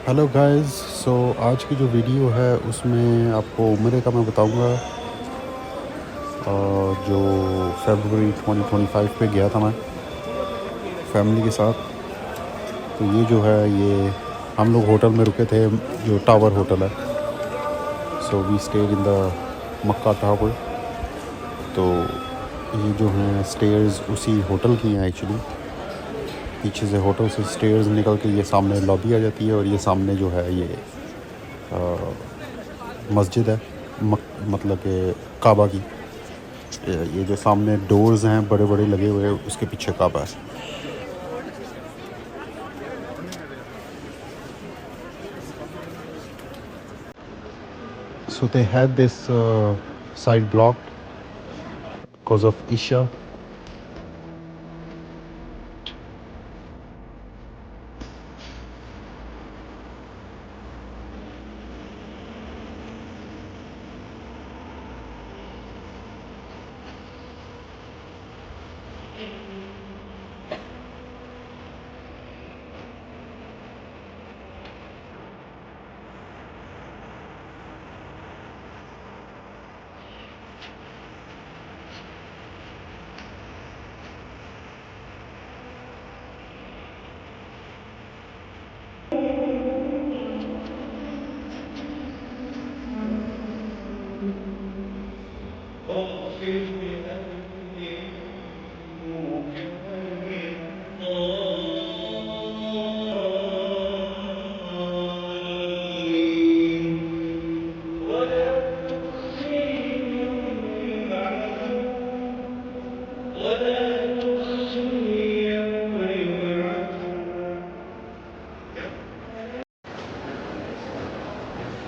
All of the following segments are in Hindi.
Hello guys. सो आज की जो वीडियो है उसमें आपको उम्र का मैं बताऊंगा। जो फरवरी 2025 पे गया था मैं फैमिली के साथ। तो ये जो है ये हम लोग होटल में रुके थे, जो टावर होटल है। So we stayed in the Mecca tower. तो ये जो हैं स्टेयर्स उसी होटल की हैं एक्चुअली। पीछे से होटल से स्टेयर्स निकल के ये सामने लॉबी आ जाती है और ये सामने जो है ये मस्जिद है, मतलब कि काबा की। ये जो सामने डोर्स हैं बड़े बड़े लगे हुए, उसके पीछे काबा है। So they had this side blocked because of Isha.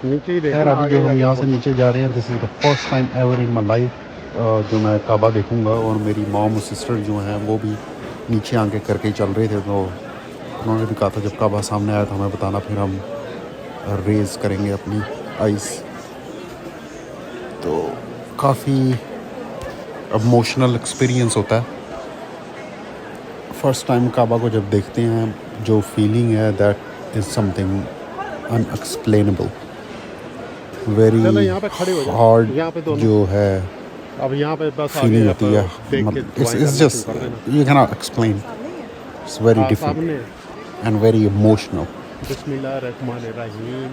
नीचे ही खैर देखना अभी जो आगे हम जाके यहाँ से बहुत। नीचे जा रहे हैं, this is the first time ever in my life जो मैं काबा देखूँगा। और मेरी मॉम और सिस्टर जो हैं वो भी नीचे आके करके ही चल रहे थे। तो उन्होंने भी कहा था जब काबा सामने आया तो हमें बताना, फिर हम रेज़ करेंगे अपनी आइस। तो काफ़ी इमोशनल एक्सपीरियंस होता है फ़र्स्ट टाइम काबा को जब देखते हैं। जो फीलिंग है दैट इज़ समथिंग अनएक्सप्लेनेबल, चलो वेरी यहाँ पे खड़े हो जाओ, हार्ड यहाँ पे दोनों। जो है अब यहाँ पे बस आगे फीलिंग आप होती है। देख के मतलब दुआएं इट्स करना शुरू कर देना। Just you can not explain, it's very हाँ डिफरेंट सामने एंड वेरी इमोशनल। बिस्मिल्लाह रहमान रहीम।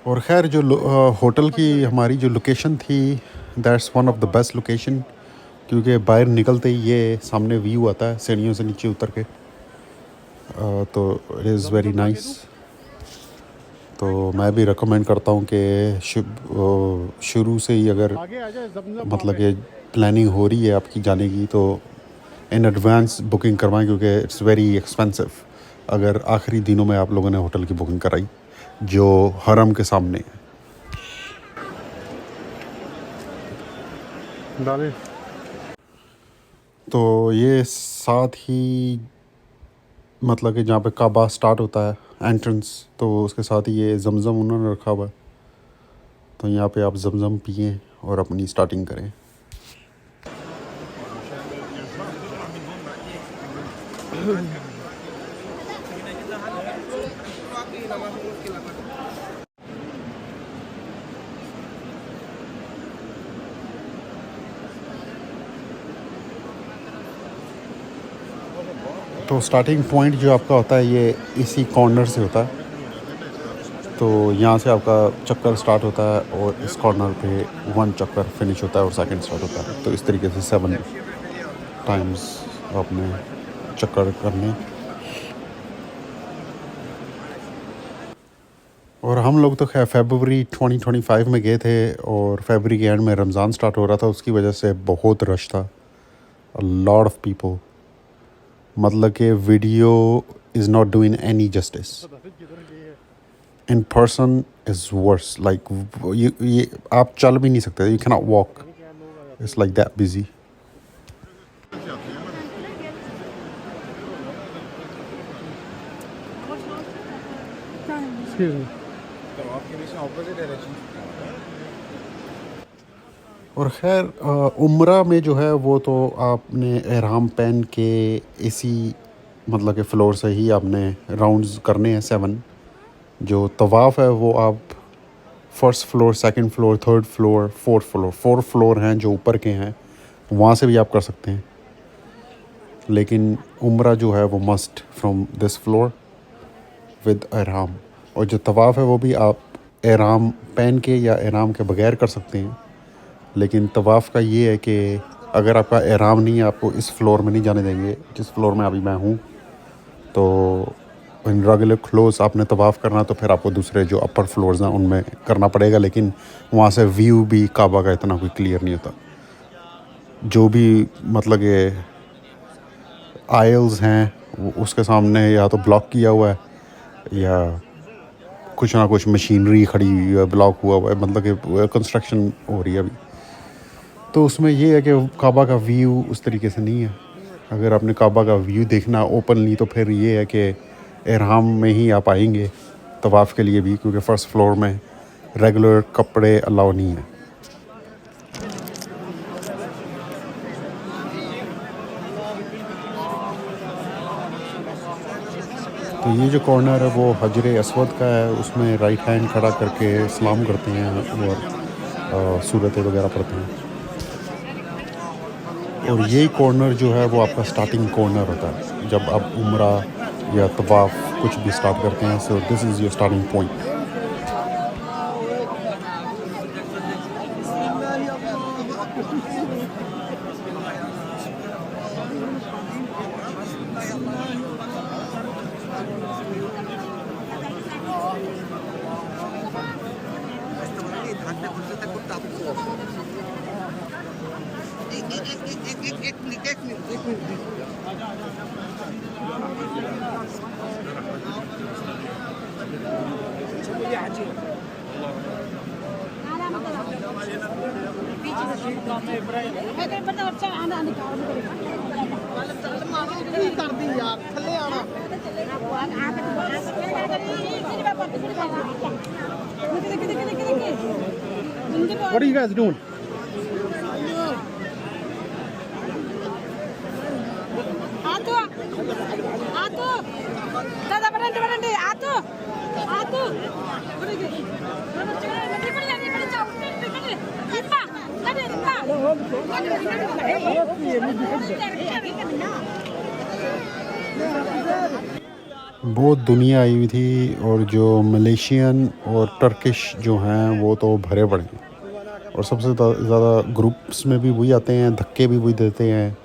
और ख़ैर जो होटल की हमारी जो लोकेशन थी, that's one of the best location, क्योंकि बाहर निकलते ही ये सामने व्यू आता है सीढ़ियों से नीचे उतर के। तो इट इज़ वेरी नाइस। तो मैं भी रिकमेंड करता हूँ कि शुरू से ही अगर आगे आ जाए जमजम वहाँ मतलब पे। कि प्लानिंग हो रही है आपकी जाने की, तो इन एडवांस बुकिंग करवाएं, क्योंकि इट्स वेरी एक्सपेंसिव अगर आखिरी दिनों में आप लोगों ने होटल की बुकिंग कराई जो हरम के सामने है। डाले तो ये साथ ही मतलब कि जहाँ पे काबा स्टार्ट होता है एंट्रेंस, तो उसके साथ ही ये जमज़म उन्होंने रखा हुआ है। तो यहाँ पे आप जमज़म पिएं और अपनी स्टार्टिंग करें। तो स्टार्टिंग पॉइंट जो आपका होता है ये इसी कॉर्नर से होता है। तो यहाँ से आपका चक्कर स्टार्ट होता है और इस कॉर्नर पे वन चक्कर फिनिश होता है और सेकंड स्टार्ट होता है। तो इस तरीके से 7 टाइम्स आपने चक्कर करने। और हम लोग तो खैर फरवरी 2025 में गए थे और फरवरी के एंड में रमज़ान स्टार्ट हो रहा था, उसकी वजह से बहुत रश था, अ लॉट ऑफ पीपल। मतलब कि video is not doing any justice, in person is verse. Like ये आप चल भी नहीं सकते, you can not walk, it's like that busy. Excuse me. और खैर उम्रा में जो है वो तो आपने एहराम पहन के इसी मतलब के फ़्लोर से ही आपने राउंड्स करने हैं 7। जो तवाफ़ है वो आप first floor, second floor, third floor, fourth floor हैं जो ऊपर के हैं, वहाँ से भी आप कर सकते हैं। लेकिन उम्रा जो है वो must from this floor with एहराम। और जो तवाफ़ है वो भी आप एहराम पहन के या एहराम के बगैर कर सकते हैं। लेकिन तवाफ़ का ये है कि अगर आपका एहराम नहीं है, आपको इस फ्लोर में नहीं जाने देंगे जिस फ्लोर में अभी मैं हूँ। तो इन रेगुलर क्लोज आपने तवाफ़ करना तो फिर आपको दूसरे जो अपर फ्लोर्स हैं उनमें करना पड़ेगा। लेकिन वहाँ से व्यू भी काबा का इतना कोई क्लियर नहीं होता। जो भी मतलब कि आयल्स हैं उसके सामने या तो ब्लॉक किया हुआ है या कुछ ना कुछ मशीनरी खड़ी हुई है, ब्लॉक हुआ हुआ है, मतलब कि कंस्ट्रक्शन हो रही है अभी। तो उसमें ये है कि काबा का व्यू उस तरीके से नहीं है। अगर आपने काबा का व्यू देखना ओपनली तो फिर ये है कि एहराम में ही आप आएंगे तवाफ़ के लिए भी, क्योंकि फ़र्स्ट फ्लोर में रेगुलर कपड़े अलाउ नहीं है। तो ये जो कॉर्नर है वो हजर अस्वद का है, उसमें राइट हैंड खड़ा करके सलाम करते हैं और सूरतें वगैरह पढ़ते हैं। और यही कॉर्नर जो है वो आपका स्टार्टिंग कॉर्नर होता है जब आप उम्रा या तवाफ़ कुछ भी स्टार्ट करते हैं। So this is your starting point. What are you guys doing? बहुत दुनिया आई हुई थी और जो मलेशियन और टर्किश जो हैं वो तो भरे पड़े हैं। और सबसे ज़्यादा ग्रुप्स में भी वही आते हैं, धक्के भी वही देते हैं।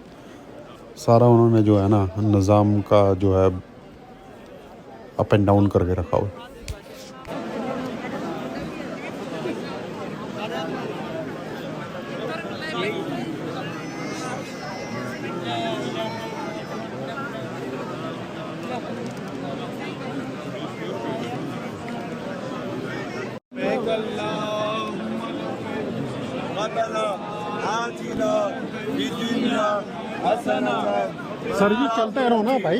सारा उन्होंने जो है ना निज़ाम का जो है अप एंड डाउन करके रखा हुआ है। सर जी चलते रहो ना भाई।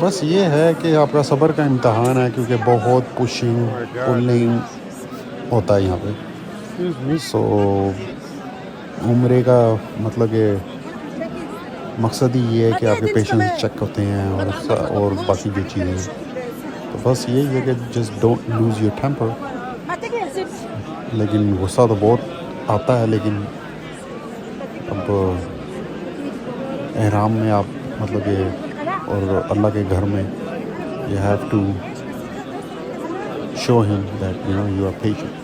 बस ये है कि आपका सब्र का इम्तहान है, क्योंकि बहुत पुशिंग पुलिंग होता है यहाँ पे। Excuse me. सो उम्रे का मतलब कि मकसद ही ये है कि आपके पेशेंस चेक होते हैं और बाकी जो चीज़ें। तो बस यही है कि just don't lose your temper. लेकिन गुस्सा तो बहुत आता है, लेकिन अब एहराम में आप मतलब कि और अल्लाह के घर में you have to show him that you are patient.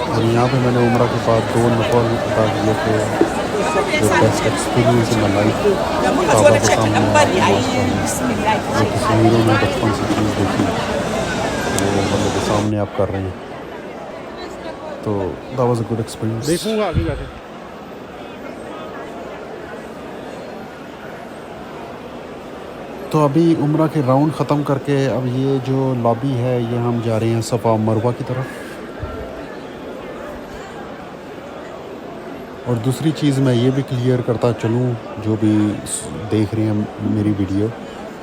और यहाँ पे मैंने उम्रा के बाद 2 नफल अदा किए थे। जो best experience in my life काबा के सामने जो तस्वीरों में बचपन से चीज़ देखी वो मतलब के सामने आप कर रहे हैं, तो that was a good experience. देखूंगा आगे जाके। तो अभी उम्रा के राउंड ख़त्म करके अब ये जो लॉबी है ये हम जा रहे हैं सफ़ा मरवा की तरफ। और दूसरी चीज़ मैं ये भी क्लियर करता चलूँ जो भी देख रहे हैं मेरी वीडियो,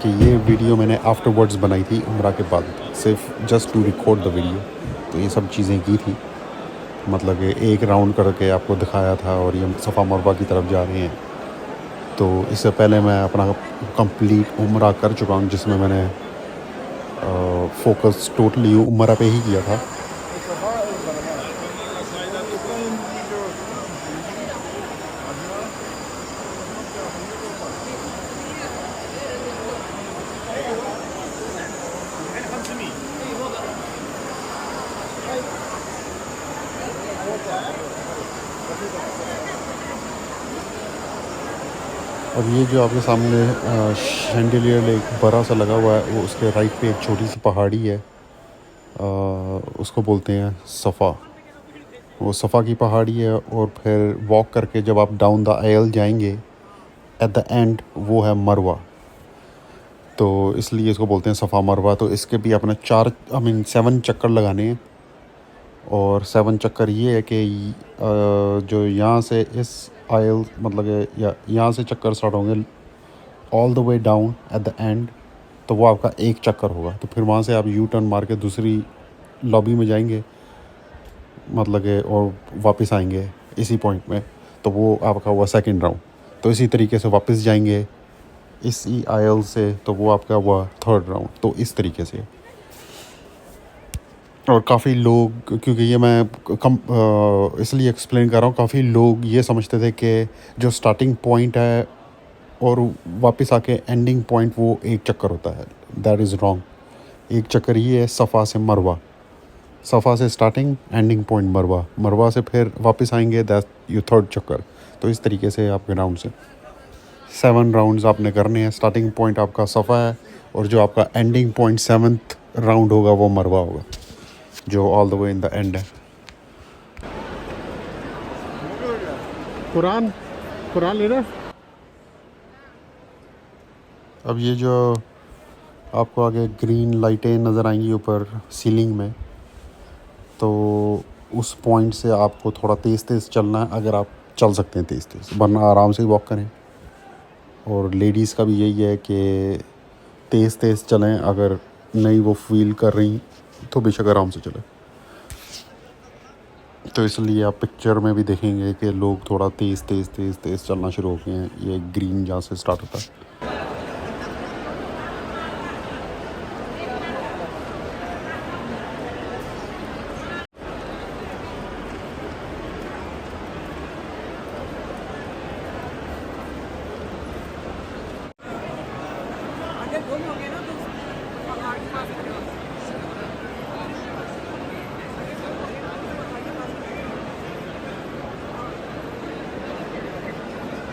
कि ये वीडियो मैंने आफ्टरवर्ड्स बनाई थी उम्रा के बाद, सिर्फ just to record the video. तो ये सब चीज़ें की थी, मतलब कि एक राउंड करके आपको दिखाया था और ये सफ़ा मरवा की तरफ जा रहे हैं। तो इससे पहले मैं अपना कंप्लीट उम्रा कर चुका हूँ, जिसमें मैंने फोकस टोटली उम्रा पे ही किया था। और ये जो आपके सामने शैंडिलियर एक बड़ा सा लगा हुआ है, वो उसके राइट पे एक छोटी सी पहाड़ी है, उसको बोलते हैं सफ़ा। वो सफ़ा की पहाड़ी है, और फिर वॉक करके जब आप डाउन द आयल जाएंगे एट द एंड वो है मरवा। तो इसलिए इसको बोलते हैं सफ़ा मरवा। तो इसके भी अपने 7 चक्कर लगाने हैं। और 7 चक्कर ये है कि जो यहाँ से इस आयल मतलब या यहाँ से चक्कर स्टार्ट होंगे all the way down at the end, तो वो आपका एक चक्कर होगा। तो फिर वहाँ से आप यू टर्न मार के दूसरी लॉबी में जाएंगे, मतलब कि और वापस आएंगे इसी पॉइंट में, तो वो आपका हुआ सेकंड राउंड। तो इसी तरीके से वापस जाएंगे इसी आयल से, तो वो आपका हुआ थर्ड राउंड। तो इस तरीके से। और काफ़ी लोग, क्योंकि ये मैं इसलिए एक्सप्लेन कर रहा हूँ, काफ़ी लोग ये समझते थे कि जो स्टार्टिंग पॉइंट है और वापस आके एंडिंग पॉइंट वो एक चक्कर होता है। That is wrong. एक चक्कर ये है सफ़ा से मरवा, सफ़ा से स्टार्टिंग, एंडिंग पॉइंट मरवा, मरवा से फिर वापस आएंगे, दैट यू थर्ड चक्कर। तो इस तरीके से आपके राउंड से 7 राउंड्स आपने करने हैं। स्टार्टिंग पॉइंट आपका सफ़ा है, और जो आपका एंडिंग पॉइंट 7th राउंड होगा वो मरवा होगा, जो all the way in the end है। कुरान ले रहा। अब ये जो आपको आगे ग्रीन लाइटें नज़र आएंगी ऊपर सीलिंग में, तो उस पॉइंट से आपको थोड़ा तेज़ तेज़ चलना है, अगर आप चल सकते हैं तेज़ तेज़, वरना आराम से वॉक करें। और लेडीज़ का भी यही है कि तेज़ तेज़ चलें, अगर नहीं वो फील कर रही तो बेशक आराम से चलें। तो इसलिए आप पिक्चर में भी देखेंगे कि लोग थोड़ा तेज़ तेज़ तेज़ तेज़ चलना शुरू हो गए हैं, ये ग्रीन जहाँ से स्टार्ट होता है।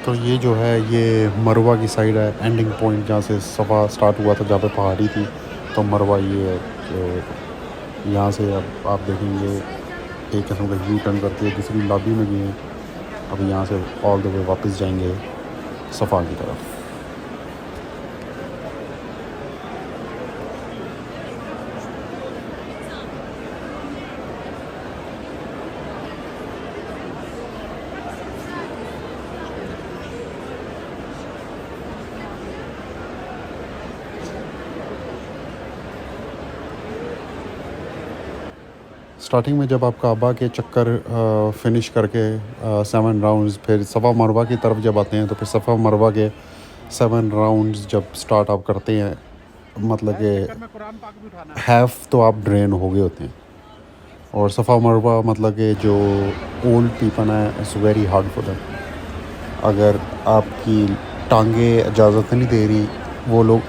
तो ये जो है ये मरवा की साइड है, एंडिंग पॉइंट जहाँ से सफ़ा स्टार्ट हुआ था, जहाँ पे पहाड़ी थी, तो मरवा ये है। तो यहाँ से अब आप देखेंगे एक किस्म का यू टर्न करके दूसरी लॉबी में भी हैं। अब यहाँ से ऑल द वे वापस जाएंगे सफ़ा की तरफ। स्टार्टिंग में जब आप काबा के चक्कर फिनिश करके 7 राउंड्स, फिर सफ़ा मरवा की तरफ जब आते हैं तो फिर सफ़ा मरवा के 7 राउंड्स जब स्टार्ट आप करते हैं, मतलब कि हाफ़ तो आप ड्रेन हो गए होते हैं। और सफ़ा मरवा मतलब कि जो ओल्ड पीपल है, it's very hard for them. अगर आपकी टांगे इजाज़त नहीं दे रही, वो लोग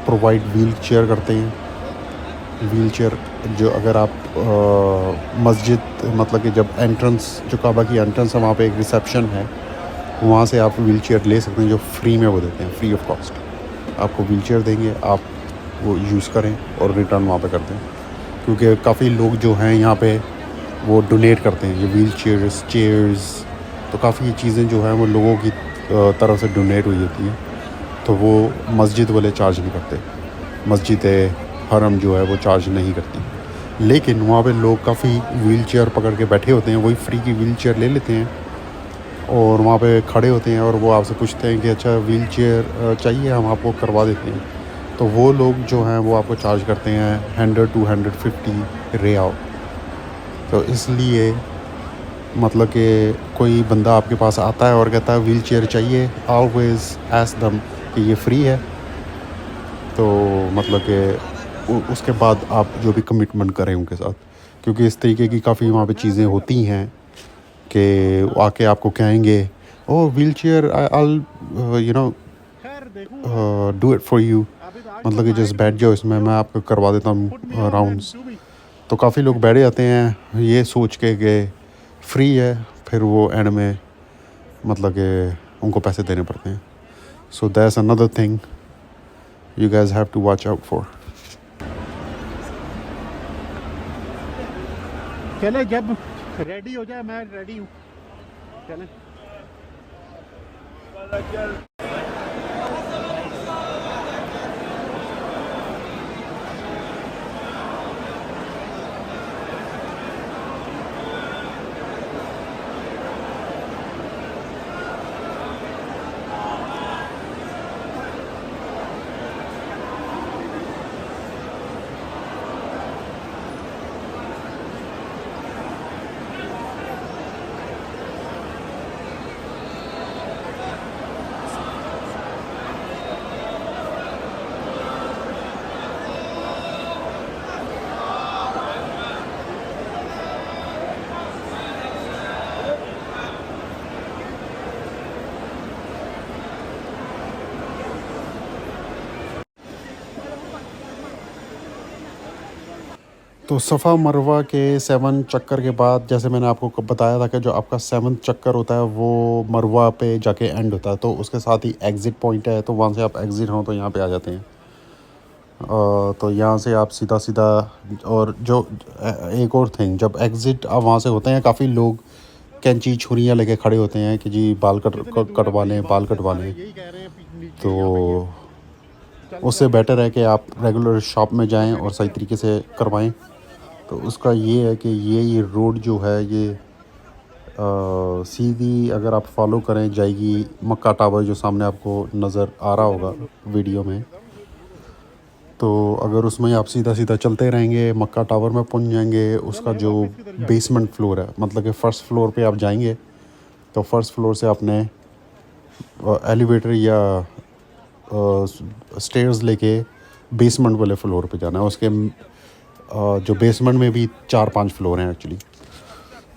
प्रोवाइड व्हील चेयर करते हैं। व्हील चेयर जो अगर आप मस्जिद, मतलब कि जब एंट्रेंस, जो काबा की एंट्रेंस है, वहाँ पे एक रिसेप्शन है, वहाँ से आप व्हील चेयर ले सकते हैं, जो फ्री में वो देते हैं, फ्री ऑफ कॉस्ट। आपको व्हील चेयर देंगे, आप वो यूज़ करें और रिटर्न वहाँ पे कर दें। क्योंकि काफ़ी लोग जो हैं यहाँ पे वो डोनेट करते हैं, ये व्हील चेयर्स, तो काफ़ी चीज़ें जो हैं वो लोगों की तरफ से डोनेट हुई होती हैं। तो वो मस्जिद वाले चार्ज नहीं करते, मस्जिद हरम जो है वो चार्ज नहीं करती। लेकिन वहाँ पे लोग काफ़ी व्हील चेयर पकड़ के बैठे होते हैं, वही फ्री की व्हील चेयर ले लेते हैं और वहाँ पे खड़े होते हैं और वो आपसे पूछते हैं कि अच्छा व्हील चेयर चाहिए, हम आपको करवा देते हैं। तो वो लोग जो हैं वो आपको चार्ज करते हैं 100 to 150 रियाल। तो इसलिए मतलब कि कोई बंदा आपके पास आता है और कहता है व्हील चेयर चाहिए, ऑलवेज़ आस्क देम कि ये फ्री है। तो मतलब कि उसके बाद आप जो भी कमिटमेंट करें उनके साथ, क्योंकि इस तरीके की काफ़ी वहाँ पे चीज़ें होती हैं कि आके आपको कहेंगे oh wheelchair I you know do it for you, मतलब कि जस्ट बैठ जाओ इसमें, मैं आपको करवा देता हूँ राउंड्स। तो काफ़ी लोग बैठ जाते हैं ये सोच के कि फ्री है, फिर वो एंड में मतलब कि उनको पैसे देने पड़ते हैं। So that's another thing you guys have to watch out for. चले जब रेडी हो जाए, मैं रेडी हूँ, चलें। तो सफ़ा मरवा के 7 चक्कर के बाद, जैसे मैंने आपको बताया था कि जो आपका 7th चक्कर होता है वो मरवा पे जाके एंड होता है, तो उसके साथ ही एग्ज़िट पॉइंट है, तो वहाँ से आप एग्ज़िट हों तो यहाँ पे आ जाते हैं। तो यहाँ से आप सीधा सीधा, और जो एक और थिंग, जब एग्ज़िट आप वहाँ से होते हैं, काफ़ी लोग कैंची छुरियाँ लेके खड़े होते हैं कि जी बाल कटवा लें, बाल कटवा लें। तो उससे बेटर है कि आप रेगुलर शॉप में जाएं और सही तरीके से करवाएं। तो उसका ये है कि ये रोड जो है ये सीधी अगर आप फॉलो करें जाएगी मक्का टावर, जो सामने आपको नज़र आ रहा होगा वीडियो में। तो अगर उसमें आप सीधा सीधा चलते रहेंगे मक्का टावर में पहुंच जाएंगे। उसका जो बेसमेंट फ्लोर है, मतलब कि फ़र्स्ट फ्लोर पे आप जाएंगे, तो फर्स्ट फ्लोर से आपने एलिवेटर या स्टेयर्स लेके बेसमेंट वाले फ्लोर पे जाना है। उसके जो बेसमेंट में भी 4-5 फ्लोर हैं एक्चुअली,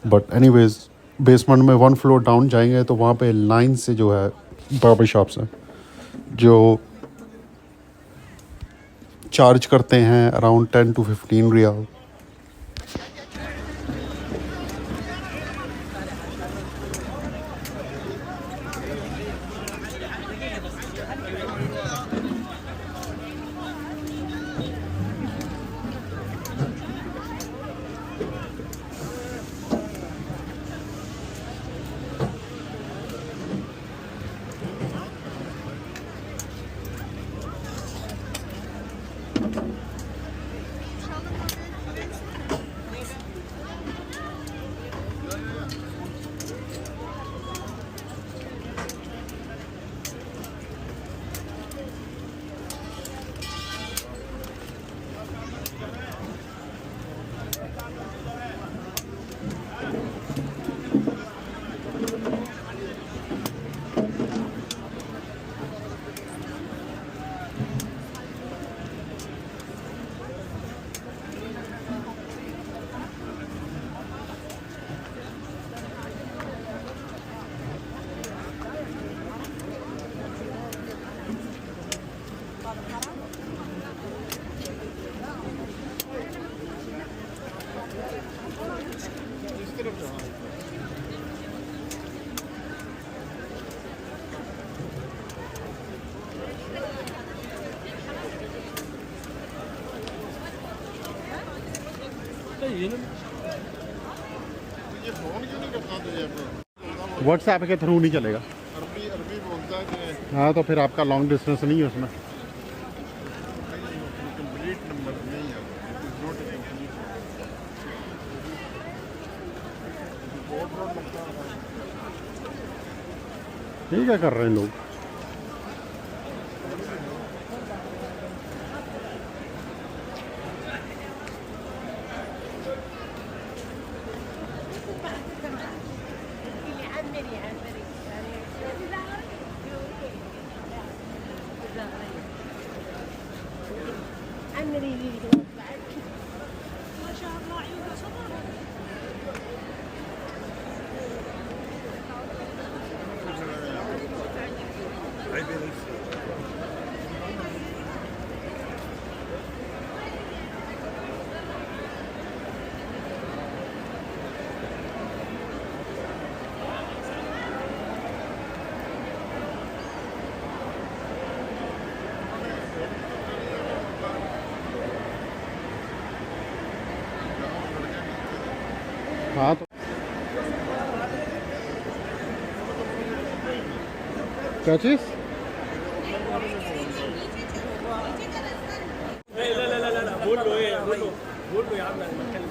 बट एनीवेज बेसमेंट में 1 फ्लोर डाउन जाएंगे तो वहाँ पे लाइन से जो है बार्बर शॉप्स हैं जो चार्ज करते हैं अराउंड 10 to 15 रियाल। ये फ़ोन क्यों नहीं करता तुझे अपना? व्हाट्सएप के थ्रू नहीं चलेगा। अरबी अरबी बोलता है कि हाँ तो फिर आपका लॉन्ग डिस्टेंस नहीं है उसमें। कंप्लीट नंबर नहीं है, इट इज़ नॉट कंप्लीट। ये क्या कर रहे हैं लोग? हाँ तो क्या चीज़? बोल लो यार मैं बतकल्लम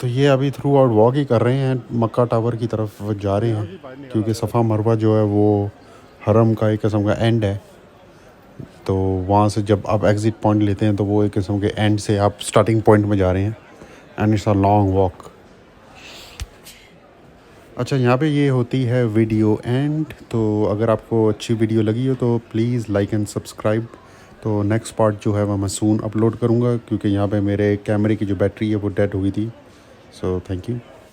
तो ये अभी थ्रू आउट वॉक ही कर रहे हैं, मक्का टावर की तरफ जा रहे हैं, क्योंकि सफ़ा मरवा जो है वो हरम का एक किस्म का एंड है। तो वहाँ से जब आप एग्ज़िट पॉइंट लेते हैं तो वो एक किस्म के एंड से आप स्टार्टिंग पॉइंट में जा रहे हैं, and it's a long walk. अच्छा, यहाँ पे ये होती है वीडियो एंड। तो अगर आपको अच्छी वीडियो लगी हो तो प्लीज़ लाइक एंड सब्सक्राइब। तो नेक्स्ट पार्ट जो है वो मैं सून अपलोड करूँगा, क्योंकि यहाँ पे मेरे कैमरे की जो बैटरी है वो डेड हो गई थी। So thank you.